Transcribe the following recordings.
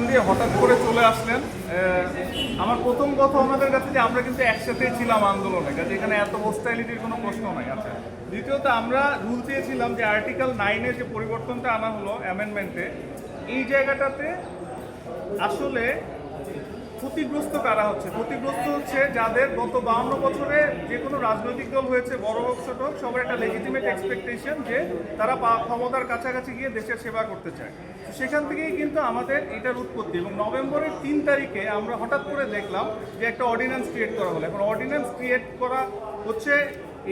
দিয়ে হঠাৎ করে চলে আসলেন। আমার প্রথম কথা ওনাদের কাছে যে আমরা কিন্তু একসাথেই ছিলাম আন্দোলনে, কাজে এখানে এত হোস্টাইলিটির কোনো প্রশ্ন নাই। আচ্ছা, দ্বিতীয়ত আমরা রুল চেয়েছিলাম যে আর্টিকেল 9-এ যে পরিবর্তনটা আনা হলো অ্যামেন্ডমেন্টে, এই জায়গাটাতে আসলে ক্ষতিগ্রস্ত কারা হচ্ছে? ক্ষতিগ্রস্ত হচ্ছে যাদের গত 52 বছরে যে কোনো রাজনৈতিক দল হয়েছে, বড় হোক ছোট হোক, সবার একটা লেজিটিমেট এক্সপেকটেশন যে তারা ক্ষমতার কাছাকাছি গিয়ে দেশের সেবা করতে চায়। সেখান থেকেই কিন্তু আমাদের এটার উৎপত্তি। এবং নভেম্বরের 3 তারিখে আমরা হঠাৎ করে দেখলাম যে একটা অর্ডিন্যান্স ক্রিয়েট করা হলো। এখন অর্ডিন্যান্স ক্রিয়েট করা হচ্ছে,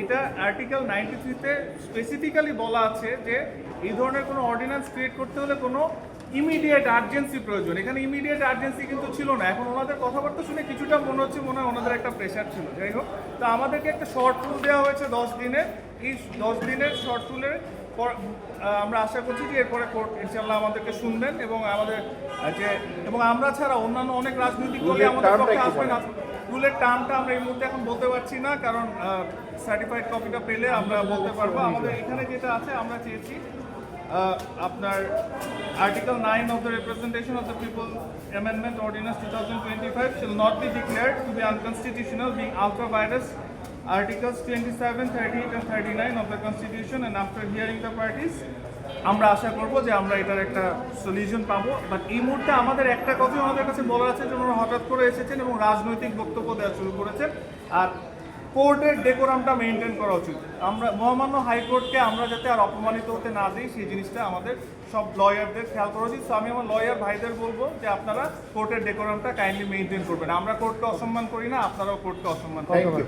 এটা আর্টিকেল 93-তে স্পেসিফিক্যালি বলা আছে যে এই ধরনের কোনো অর্ডিন্যান্স ক্রিয়েট করতে হলে কোনো ইমিডিয়েট আর্জেন্সি প্রয়োজন। এখানে ইমিডিয়েট আর্জেন্সি কিন্তু ছিল না। এখন ওনাদের কথাবার্তা শুনে কিছুটা মনে হচ্ছে ওনাদের একটা প্রেশার ছিল। যাই হোক, তো আমাদেরকে একটা শর্ট রুল দেওয়া হয়েছে 10 দিনের। এই 10 দিনের শর্ট রুলের পর আমরা আশা করছি যে এরপরে কোর্ট ইনশাআল্লাহ আমাদেরকে শুনবেন এবং আমাদের এবং আমরা ছাড়া অন্যান্য অনেক রাজনৈতিক দলই আমাদের পক্ষে আসবে না। রুলের টার্মটা আমরা এই মুহূর্তে এখন বলতে পারছি না, কারণ সার্টিফাইড কপিটা পেলে আমরা বলতে পারবো। আমাদের এখানে যেটা আছে, আমরা চেয়েছি আপনার article 9 of the Representation of the People Amendment Ordinance 2025 shall not be declared to be unconstitutional, being ultra vires Articles 27, 38 and 39 of the Constitution, and after hearing the parties আমরা আশা করব যে আমরা এটার একটা সলিউশন পাবো। বাট এই মুহূর্তে আমাদের একটা কথা আমাদের কাছে বলার আছে যে ওনারা হঠাৎ করে এসেছেন এবং রাজনৈতিক বক্তব্য দেওয়া শুরু করেছেন, আর কোর্টের ডেকোরামটা মেনটেন করা উচিত। আমরা মহামান্য হাইকোর্টকে আমরা যাতে আর অপমানিত হতে না দিই, সেই জিনিসটা আমাদের সব লয়ারদের খেয়াল করা উচিত। তো আমি আমার লয়ার ভাইদের বলবো যে আপনারা কোর্টের ডেকোরামটা কাইন্ডলি মেনটেন করবেন। আমরা কোর্টকে অসম্মান করি না, আপনারাও কোর্টকে অসম্মান করবেন।